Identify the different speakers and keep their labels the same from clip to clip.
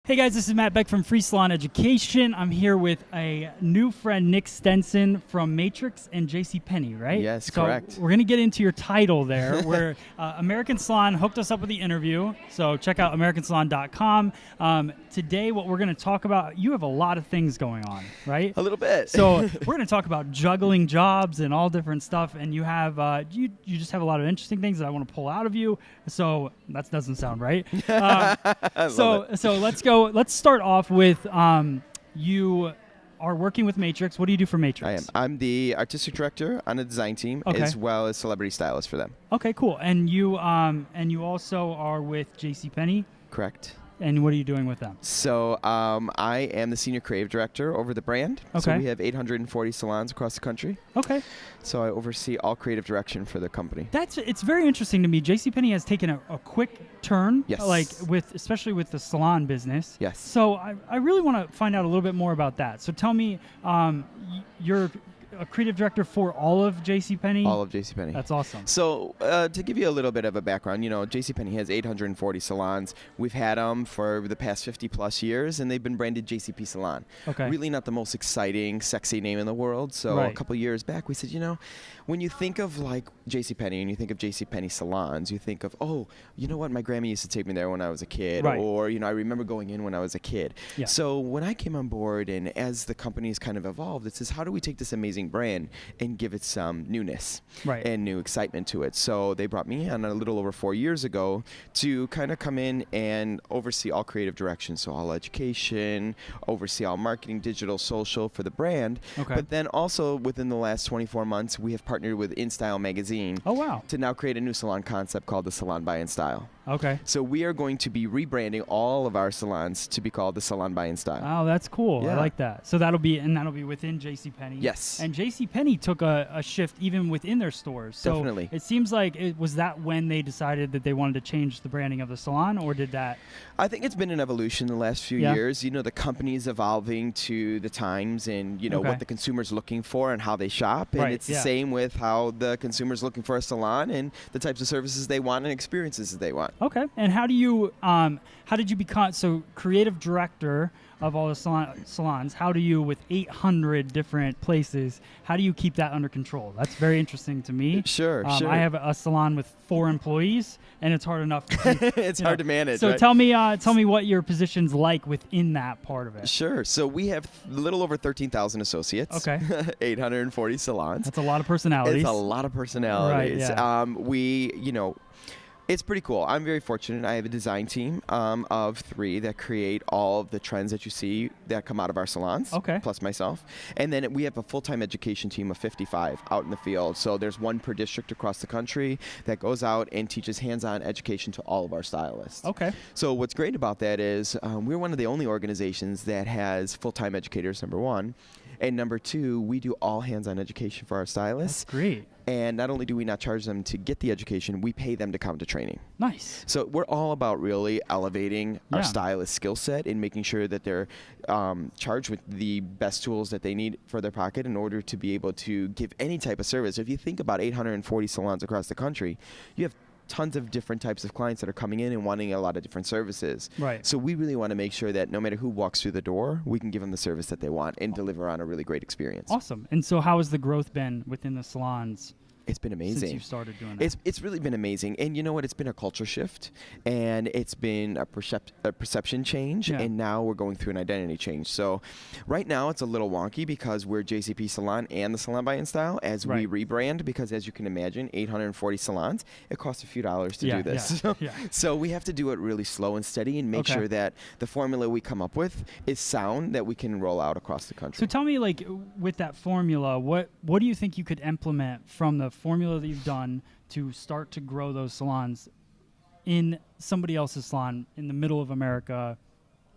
Speaker 1: Hey guys, this is Matt Beck from Free Salon Education. I'm here with a new friend, Nick Stenson from Matrix and JCPenney, right?
Speaker 2: Yes,
Speaker 1: so
Speaker 2: correct.
Speaker 1: We're going to get into your title there, where American Salon hooked us up with the interview. So check out AmericanSalon.com. Today, what we're going to talk about, you have a lot of things going on, right?
Speaker 2: A little bit.
Speaker 1: So we're going to talk about juggling jobs and all different stuff. And you have, you just have a lot of interesting things that I want to pull out of you. So that doesn't sound right. So let's go. Let's start off with you are working with Matrix. What do you do for Matrix?
Speaker 2: I am. I'm the artistic director on the design team, as well as celebrity stylist for them.
Speaker 1: Okay, cool. And you also are with JCPenney?
Speaker 2: Correct.
Speaker 1: And what are you doing with them?
Speaker 2: So I am the senior creative director over the brand.
Speaker 1: Okay.
Speaker 2: So we have 840 salons across the country.
Speaker 1: Okay.
Speaker 2: So I oversee all creative direction for the company.
Speaker 1: It's very interesting to me. JCPenney has taken a quick turn,
Speaker 2: Yes.
Speaker 1: especially with the salon business.
Speaker 2: Yes.
Speaker 1: So I really want to find out a little bit more about that. So tell me, you're a creative director for all of JCPenney?
Speaker 2: All of JCPenney.
Speaker 1: That's awesome.
Speaker 2: So to give you a little bit of a background, JCPenney has 840 salons. We've had them for the past 50 plus years, and they've been branded JCP Salon.
Speaker 1: Okay.
Speaker 2: Really not the most exciting, sexy name in the world. So
Speaker 1: Right.
Speaker 2: a couple years back, we said, when you think of like JCPenney and you think of JCPenney salons, you think of, oh, you know what, my grandma used to take me there when I was a kid,
Speaker 1: Right.
Speaker 2: or I remember going in when I was a kid.
Speaker 1: Yeah.
Speaker 2: So when I came on board, and as the company's kind of evolved, it says, how do we take this amazing brand and give it some newness
Speaker 1: Right.
Speaker 2: and new excitement to it? So they brought me on a little over 4 years ago to kind of come in and oversee all creative direction, so all education, oversee all marketing, digital, social for the brand.
Speaker 1: Okay.
Speaker 2: But then also within the last 24 months, we have partnered with InStyle magazine
Speaker 1: Oh, wow.
Speaker 2: to now create a new salon concept called the Salon by InStyle.
Speaker 1: Okay.
Speaker 2: So we are going to be rebranding all of our salons to be called the Salon by InStyle.
Speaker 1: Oh, that's cool. I
Speaker 2: Yeah.
Speaker 1: like that. So that'll be within JCPenney.
Speaker 2: Yes.
Speaker 1: And JCPenney took a shift even within their stores. So
Speaker 2: Definitely.
Speaker 1: it seems like was that when they decided that they wanted to change the branding of the salon, or did that?
Speaker 2: I think it's been an evolution in the last few
Speaker 1: Yeah.
Speaker 2: years. The company's evolving to the times and,
Speaker 1: Okay.
Speaker 2: what the consumer's looking for and how they shop. And
Speaker 1: Right,
Speaker 2: it's the
Speaker 1: yeah.
Speaker 2: same with how the consumer's looking for a salon and the types of services they want and experiences that they want.
Speaker 1: Okay. And how did you become creative director of all the salons? How do you, with 800 different places, how do you keep that under control? That's very interesting to me.
Speaker 2: Sure.
Speaker 1: I have a salon with 4 employees, and it's hard enough to keep,
Speaker 2: It's hard to manage.
Speaker 1: So
Speaker 2: right?
Speaker 1: tell me what your position's like within that part of it.
Speaker 2: Sure. So we have a little over 13,000 associates.
Speaker 1: Okay.
Speaker 2: 840 salons.
Speaker 1: That's a lot of personalities.
Speaker 2: It's a lot of personalities.
Speaker 1: Right, yeah.
Speaker 2: It's pretty cool. I'm very fortunate. I have a design team of 3 that create all of the trends that you see that come out of our salons,
Speaker 1: Okay.
Speaker 2: plus myself. And then we have a full-time education team of 55 out in the field. So there's 1 per district across the country that goes out and teaches hands-on education to all of our stylists.
Speaker 1: Okay.
Speaker 2: So what's great about that is we're one of the only organizations that has full-time educators, number 1. And number 2, we do all hands-on education for our stylists.
Speaker 1: That's great.
Speaker 2: And not only do we not charge them to get the education, we pay them to come to training.
Speaker 1: Nice.
Speaker 2: So we're all about really elevating
Speaker 1: Yeah.
Speaker 2: our stylist skill set and making sure that they're charged with the best tools that they need for their pocket in order to be able to give any type of service. If you think about 840 salons across the country, you have tons of different types of clients that are coming in and wanting a lot of different services.
Speaker 1: Right.
Speaker 2: So we really want to make sure that no matter who walks through the door, we can give them the service that they want and deliver on a really great experience.
Speaker 1: Awesome. And so how has the growth been within the salons
Speaker 2: It's been amazing.
Speaker 1: since you've started doing that?
Speaker 2: It's really been amazing. And you know what? It's been a culture shift, and it's been a perception change,
Speaker 1: Yeah.
Speaker 2: and now we're going through an identity change. So right now it's a little wonky because we're JCP Salon and the Salon by InStyle as
Speaker 1: Right.
Speaker 2: we rebrand, because as you can imagine, 840 salons, it costs a few dollars to do this.
Speaker 1: Yeah. Yeah.
Speaker 2: So we have to do it really slow and steady and make
Speaker 1: Okay.
Speaker 2: sure that the formula we come up with is sound that we can roll out across the country.
Speaker 1: So tell me, with that formula, what do you think you could implement from the formula that you've done to start to grow those salons in somebody else's salon in the middle of America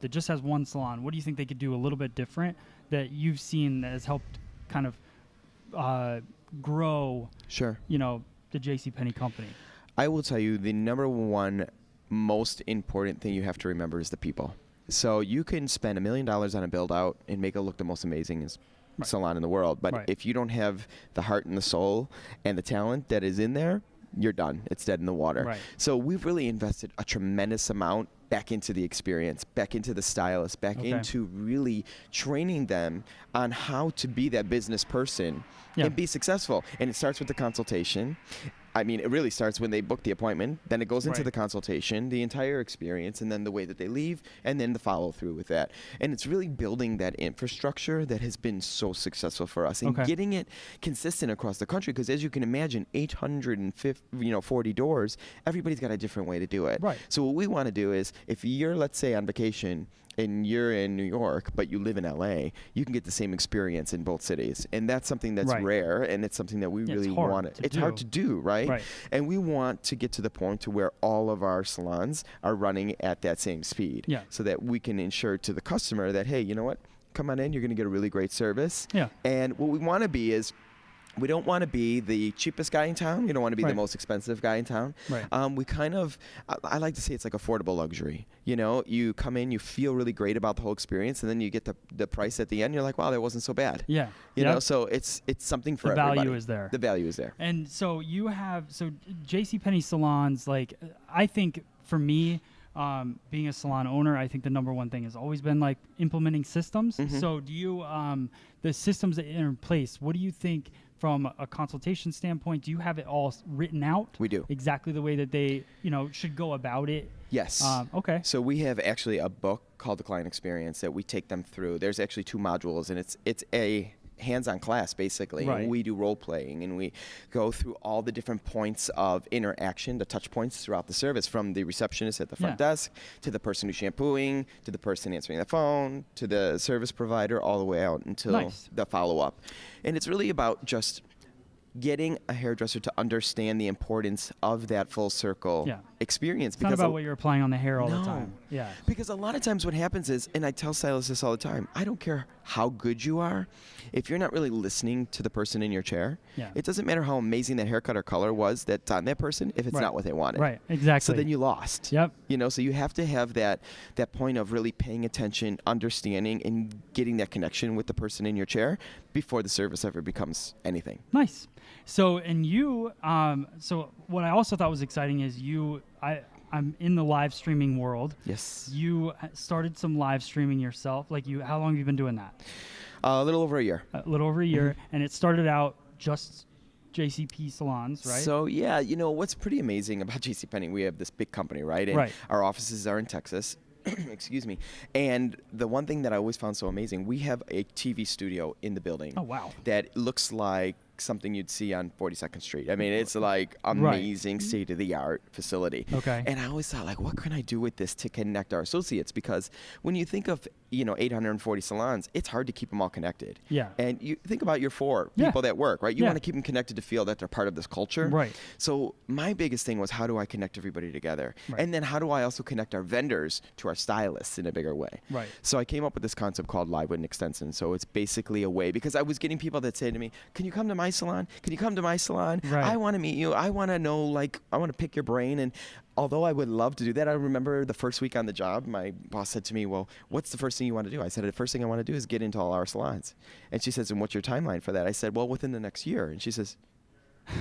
Speaker 1: that just has 1 salon? What do you think they could do a little bit different that you've seen that has helped kind of grow,
Speaker 2: Sure.
Speaker 1: the JCPenney company?
Speaker 2: I will tell you the number 1 most important thing you have to remember is the people. So you can spend $1 million on a build out and make it look the most amazing
Speaker 1: Right.
Speaker 2: salon in the world. But
Speaker 1: Right.
Speaker 2: if you don't have the heart and the soul and the talent that is in there, you're done. It's dead in the water.
Speaker 1: Right.
Speaker 2: So we've really invested a tremendous amount back into the experience, back into the stylist, back into really training them on how to be that business person and be successful. And it starts with the consultation. I mean, it really starts when they book the appointment, then it goes into the consultation, the entire experience, and then the way that they leave, and then the follow through with that. And it's really building that infrastructure that has been so successful for us and getting it consistent across the country. Because as you can imagine, 840 doors, everybody's got a different way to do it.
Speaker 1: Right.
Speaker 2: So what we want to do is, if you're, let's say, on vacation, and you're in New York, but you live in LA, you can get the same experience in both cities. And that's something that's rare, and it's something that we really want to. It's hard to do, right? And we want to get to the point to where all of our salons are running at that same speed, so that we can ensure to the customer that, hey, you know what? Come on in, you're going to get a really great service. And what we want to be is, we don't want to be the cheapest guy in town. We don't want to be the most expensive guy in town. We kind of, I like to say it's like affordable luxury. You know, you come in, you feel really great about the whole experience, and then you get the price at the end. You're like, wow, that wasn't so bad. You know, so it's something for everybody.
Speaker 1: The value is there.
Speaker 2: The value is there.
Speaker 1: And so you have, JCPenney salons, like, I think for me, being a salon owner, I think the number one thing has always been like implementing systems. So do you, the systems that are in place, what do you think from a consultation standpoint? Do you have it all written out?
Speaker 2: We do.
Speaker 1: Exactly the way that they, should go about it?
Speaker 2: Yes.
Speaker 1: Okay.
Speaker 2: So we have actually a book called The Client Experience that we take them through. There's actually 2 modules, and it's a hands-on class, basically. And we do role playing, and we go through all the different points of interaction, the touch points throughout the service, from the receptionist at the front desk to the person who's shampooing, to the person answering the phone, to the service provider, all the way out until the follow-up. And it's really about just getting a hairdresser to understand the importance of that full circle experience.
Speaker 1: It's not about what you're applying on the hair all the time.
Speaker 2: Because a lot of times what happens is, and I tell stylists this all the time, I don't care how good you are, if you're not really listening to the person in your chair, it doesn't matter how amazing that haircut or color was that's on that person if it's not what they wanted.
Speaker 1: Right, exactly.
Speaker 2: So then you lost. You know, so you have to have that point of really paying attention, understanding, and getting that connection with the person in your chair before the service ever becomes anything.
Speaker 1: Nice. So, and you, so what I also thought was exciting is I'm in the live streaming world.
Speaker 2: Yes.
Speaker 1: You started some live streaming yourself. Like, how long have you been doing that?
Speaker 2: A little over a year.
Speaker 1: A little over a year. And it started out just JCP salons, right?
Speaker 2: So, yeah, you know, what's pretty amazing about JCPenney, we have this big company, right? And our offices are in Texas. Excuse me. And the one thing that I always found so amazing, we have a TV studio in the building.
Speaker 1: Oh, wow.
Speaker 2: That looks like something you'd see on 42nd Street. I mean, it's like amazing state-of-the-art facility. And I always thought, like, what can I do with this to connect our associates? Because when you think of, 840 salons, it's hard to keep them all connected. And you think about your 4 people that work, right? You want to keep them connected to feel that they're part of this culture. So my biggest thing was, how do I connect everybody together? And then how do I also connect our vendors to our stylists in a bigger way? So I came up with this concept called Live with Stenson. So it's basically a way, because I was getting people that say to me, can you come to my salon? Can you come to my salon? I want to meet you. I want to know, like, I want to pick your brain. And although I would love to do that, I remember the first week on the job, my boss said to me, well, what's the first thing you want to do? I said, the first thing I want to do is get into all our salons. And she says, and what's your timeline for that? I said, well, within the next year. And she says,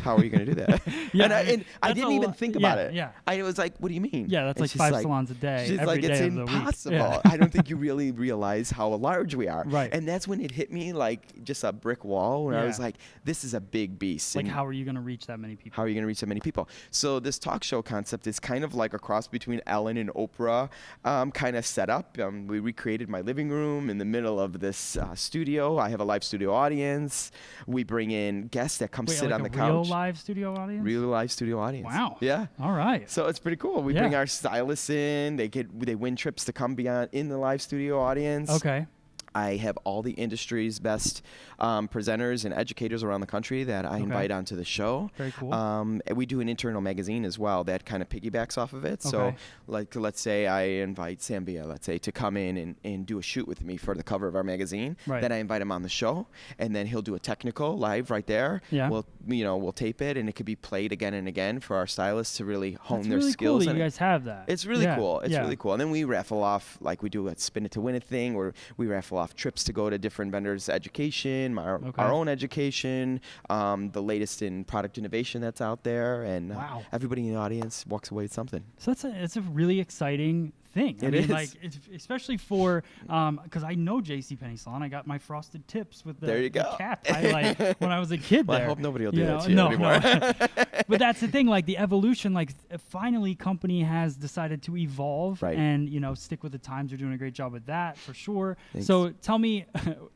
Speaker 2: how are you going to do that? And I didn't even think about it. I was like, what do you mean?
Speaker 1: That's like 5 salons a day.
Speaker 2: She's
Speaker 1: every
Speaker 2: like,
Speaker 1: day
Speaker 2: it's
Speaker 1: of the
Speaker 2: impossible.
Speaker 1: week.
Speaker 2: I don't think you really realize how large we are. And that's when it hit me like just a brick wall, where I was like, this is a big beast.
Speaker 1: Like, how are you going to reach that many people?
Speaker 2: How are you going to reach that many people? So this talk show concept is kind of like a cross between Ellen and Oprah kind of setup. We recreated my living room in the middle of this studio. I have a live studio audience. We bring in guests that come sit on the couch.
Speaker 1: Real live studio audience?
Speaker 2: Real live studio audience.
Speaker 1: Wow.
Speaker 2: Yeah.
Speaker 1: All right.
Speaker 2: So it's pretty cool. We bring our stylists in. They win trips to come beyond in the live studio audience.
Speaker 1: Okay.
Speaker 2: I have all the industry's best presenters and educators around the country that I invite onto the show.
Speaker 1: Very cool.
Speaker 2: And we do an internal magazine as well that kind of piggybacks off of it. So, like, let's say I invite Zambia, let's say, to come in and do a shoot with me for the cover of our magazine. Then I invite him on the show, and then he'll do a technical live right there. We'll tape it, and it could be played again and again for our stylists to really hone their skills.
Speaker 1: Cool that you guys have that.
Speaker 2: It's really cool. It's really cool. And then we raffle off, like we do a spin it to win it thing, where we raffle off trips to go to different vendors' education, our own education, the latest in product innovation that's out there, and everybody in the audience walks away with something.
Speaker 1: So it's a really exciting thing. I
Speaker 2: It
Speaker 1: mean,
Speaker 2: is.
Speaker 1: like, especially for, because I know JCPenney Salon. I got my frosted tips with
Speaker 2: There you
Speaker 1: the
Speaker 2: go.
Speaker 1: cap highlight when I was a kid
Speaker 2: Well,
Speaker 1: there.
Speaker 2: I hope nobody will do
Speaker 1: You
Speaker 2: that
Speaker 1: know?
Speaker 2: to you
Speaker 1: No,
Speaker 2: anymore.
Speaker 1: no. But that's the thing, like the evolution, like finally company has decided to evolve
Speaker 2: Right.
Speaker 1: and, stick with the times. You're doing a great job with that for sure.
Speaker 2: Thanks.
Speaker 1: So tell me,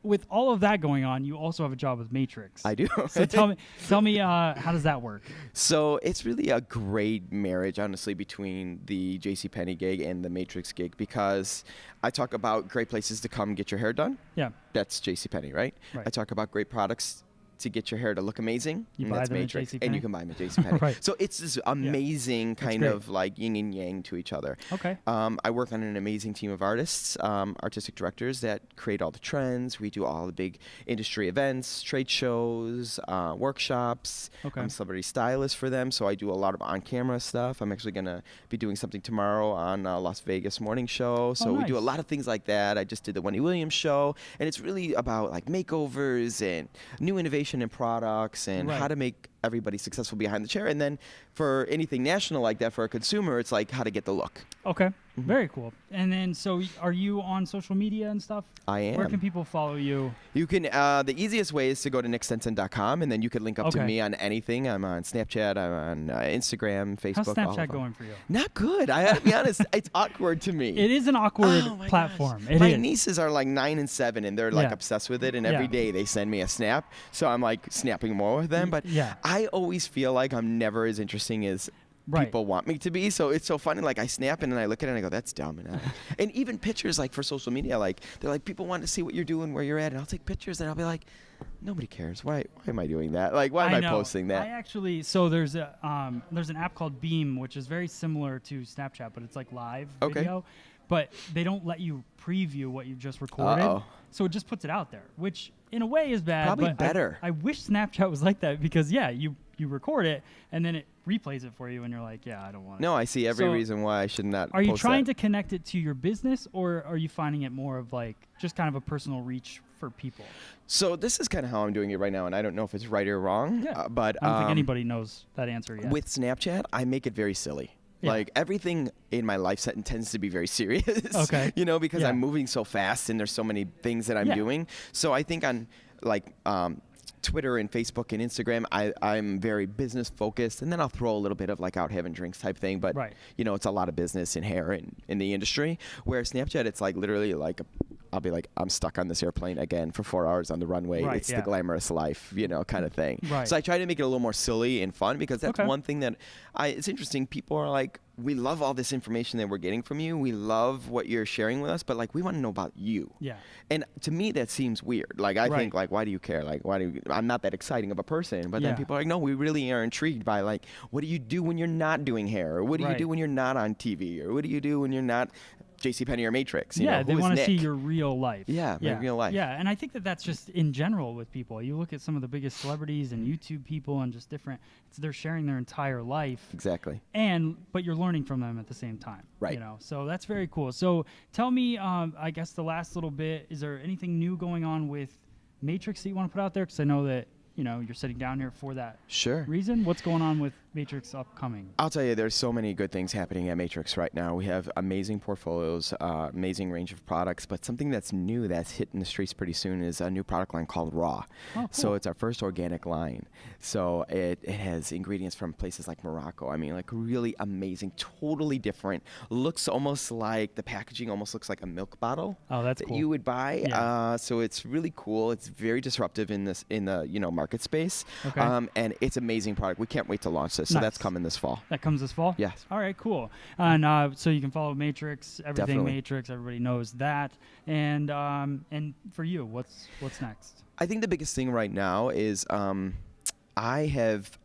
Speaker 1: with all of that going on, you also have a job with Matrix.
Speaker 2: I do.
Speaker 1: So tell me, how does that work?
Speaker 2: So it's really a great marriage, honestly, between the JCPenney gig and the Matrix gig, because I talk about great places to come get your hair done.
Speaker 1: Yeah.
Speaker 2: That's JCPenney, right?
Speaker 1: Right.
Speaker 2: I talk about great products to get your hair to look amazing.
Speaker 1: You
Speaker 2: and
Speaker 1: buy
Speaker 2: that's
Speaker 1: them at
Speaker 2: Matrix. And
Speaker 1: JCPenney?
Speaker 2: you can buy them at JCPenney.
Speaker 1: Right.
Speaker 2: So it's this amazing kind
Speaker 1: great.
Speaker 2: of like yin and yang to each other.
Speaker 1: Okay.
Speaker 2: I work on an amazing team of artists, artistic directors that create all the trends. We do all the big industry events, trade shows, workshops.
Speaker 1: Okay.
Speaker 2: I'm celebrity stylist for them, so I do a lot of on-camera stuff. I'm actually going to be doing something tomorrow on Las Vegas Morning Show. So we do a
Speaker 1: nice.
Speaker 2: lot of things like that. I just did the Wendy Williams show, and it's really about like makeovers and new innovation in products and
Speaker 1: Right.
Speaker 2: how to make everybody successful behind the chair. And then for anything national like that for a consumer, it's like how to get the look.
Speaker 1: Okay. Very cool. And then, so are you on social media and stuff?
Speaker 2: I am.
Speaker 1: Where can people follow you?
Speaker 2: You can, the easiest way is to go to nickstenson.com, and then you can link up to
Speaker 1: Okay.
Speaker 2: me on anything. I'm on Snapchat, I'm on Instagram, Facebook.
Speaker 1: How's
Speaker 2: all of
Speaker 1: Snapchat
Speaker 2: them.
Speaker 1: going for you?
Speaker 2: Not good. I gotta be honest. It's awkward to me.
Speaker 1: It is an awkward
Speaker 2: Oh my
Speaker 1: platform.
Speaker 2: gosh.
Speaker 1: It
Speaker 2: My
Speaker 1: is.
Speaker 2: nieces are like 9 and 7, and they're like
Speaker 1: Yeah.
Speaker 2: obsessed with it. And
Speaker 1: Yeah.
Speaker 2: every day they send me a snap, so I'm like snapping more with them. But
Speaker 1: yeah.
Speaker 2: I always feel like I'm never as interesting as
Speaker 1: Right.
Speaker 2: people want me to be. So it's so funny. Like I snap and then I look at it and I go, "That's dumb." And even pictures, like for social media, like they're like, people want to see what you're doing, where you're at, and I'll take pictures and I'll be like, nobody cares. Why am I doing that? Like, why am I
Speaker 1: know.
Speaker 2: posting that?
Speaker 1: I actually, so there's an app called Beam, which is very similar to Snapchat, but it's like live
Speaker 2: Okay.
Speaker 1: video. But they don't let you preview what you've just recorded.
Speaker 2: Uh-oh.
Speaker 1: So it just puts it out there, which in a way is bad.
Speaker 2: Probably
Speaker 1: but
Speaker 2: better.
Speaker 1: I wish Snapchat was like that because, yeah, you record it and then it replays it for you and you're like, yeah, I don't want it.
Speaker 2: No, I see every
Speaker 1: So,
Speaker 2: reason why I should not.
Speaker 1: Are you
Speaker 2: post
Speaker 1: trying
Speaker 2: that.
Speaker 1: to connect it to your business, or are you finding it more of like just kind of a personal reach for people?
Speaker 2: So this is kind of how I'm doing it right now, and I don't know if it's right or wrong.
Speaker 1: Yeah.
Speaker 2: But
Speaker 1: I don't think anybody knows that answer yet.
Speaker 2: with Snapchat, I make it very silly.
Speaker 1: Yeah.
Speaker 2: Like everything in my life set tends to be very serious.
Speaker 1: Okay.
Speaker 2: Because
Speaker 1: Yeah.
Speaker 2: I'm moving so fast and there's so many things that I'm
Speaker 1: Yeah.
Speaker 2: doing. So I think on like Twitter and Facebook and Instagram, I'm very business focused, and then I'll throw a little bit of like out having drinks type thing. But
Speaker 1: Right.
Speaker 2: it's a lot of business and hair and in the industry. Where Snapchat, it's like literally like I'll be like, I'm stuck on this airplane again for 4 hours on the runway.
Speaker 1: Right,
Speaker 2: It's
Speaker 1: yeah.
Speaker 2: the glamorous life, kind of thing.
Speaker 1: Right.
Speaker 2: So I try to make it a little more silly and fun, because that's
Speaker 1: Okay.
Speaker 2: one thing that it's interesting. People are like, we love all this information that we're getting from you. We love what you're sharing with us, but like we want to know about you.
Speaker 1: Yeah.
Speaker 2: And to me, that seems weird. Like I
Speaker 1: Right.
Speaker 2: think like, why do you care? Like I'm not that exciting of a person. But
Speaker 1: Yeah.
Speaker 2: then people are like, no, we really are intrigued by like, what do you do when you're not doing hair? Or what do you
Speaker 1: Right.
Speaker 2: do when you're not on TV? Or what do you do when you're not JCPenney or Matrix?
Speaker 1: Yeah, they
Speaker 2: want to
Speaker 1: see your real life.
Speaker 2: Yeah, my real life.
Speaker 1: Yeah, and I think that that's just in general with people. You look at some of the biggest celebrities and YouTube people and just different. They're sharing their entire life.
Speaker 2: Exactly.
Speaker 1: But you're learning from them at the same time.
Speaker 2: Right.
Speaker 1: So that's very cool. So tell me, I guess the last little bit, is there anything new going on with Matrix that you want to put out there? Because I know that you're sitting down here for that
Speaker 2: Sure.
Speaker 1: reason. What's going on with Matrix upcoming?
Speaker 2: I'll tell you, there's so many good things happening at Matrix right now. We have amazing portfolios, amazing range of products, but something that's new that's hitting the streets pretty soon is a new product line called Raw.
Speaker 1: Oh, cool.
Speaker 2: So it's our first organic line. So it has ingredients from places like Morocco. I mean, like really amazing, totally different. Looks almost like, the packaging almost looks like a milk bottle.
Speaker 1: Oh, that's
Speaker 2: that
Speaker 1: cool.
Speaker 2: you would buy.
Speaker 1: Yeah.
Speaker 2: So it's really cool. It's very disruptive in the market space.
Speaker 1: Okay.
Speaker 2: And it's amazing product. We can't wait to launch this. So
Speaker 1: Nice.
Speaker 2: that's coming this fall.
Speaker 1: That comes this fall?
Speaker 2: Yes.
Speaker 1: All right, cool. And so you can follow Matrix, everything
Speaker 2: Definitely.
Speaker 1: Matrix. Everybody knows that. And for you, what's next?
Speaker 2: I think the biggest thing right now is I have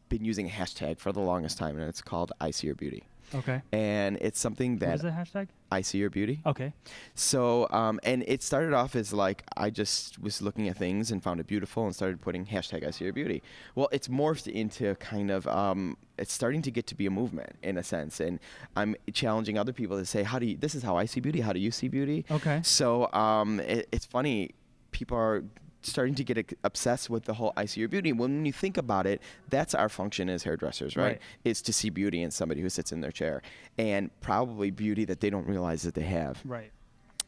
Speaker 2: been using a hashtag for the longest time, and it's called I See Your Beauty.
Speaker 1: Okay.
Speaker 2: And it's something
Speaker 1: What is
Speaker 2: that
Speaker 1: the hashtag?
Speaker 2: I See Your Beauty.
Speaker 1: Okay.
Speaker 2: So, and it started off as like, I just was looking at things and found it beautiful and started putting hashtag I See Your Beauty. Well, it's morphed into kind of, it's starting to get to be a movement in a sense. And I'm challenging other people to say, this is how I see beauty. How do you see beauty?
Speaker 1: Okay.
Speaker 2: So it's funny. People are starting to get obsessed with the whole I see your beauty. When you think about it, that's our function as hairdressers, right? Is to see beauty in somebody who sits in their chair, and probably beauty that they don't realize that they have.
Speaker 1: Right.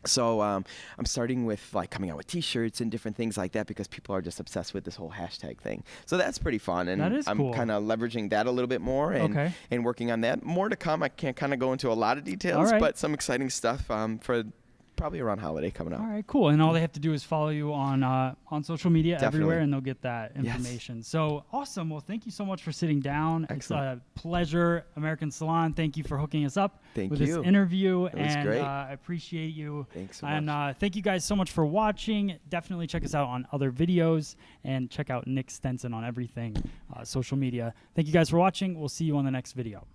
Speaker 2: So I'm starting with like coming out with T-shirts and different things like that because people are just obsessed with this whole hashtag thing. So that's pretty fun, and
Speaker 1: that is
Speaker 2: I'm
Speaker 1: cool.
Speaker 2: kind of leveraging that a little bit more and working on that. More to come. I can't kind of go into a lot of details, but some exciting stuff for probably around holiday coming up.
Speaker 1: All right, cool. And all they have to do is follow you on social media everywhere, and they'll get that information.
Speaker 2: Yes.
Speaker 1: So awesome. Well, thank you so much for sitting down.
Speaker 2: Excellent.
Speaker 1: It's a pleasure. American Salon, thank you for hooking us up with
Speaker 2: you.
Speaker 1: this interview.
Speaker 2: It was great.
Speaker 1: I appreciate you.
Speaker 2: Thanks so
Speaker 1: much.
Speaker 2: much.
Speaker 1: Thank you guys so much for watching. Definitely check us out on other videos, and check out Nick Stenson on everything social media. Thank you guys for watching. We'll see you on the next video.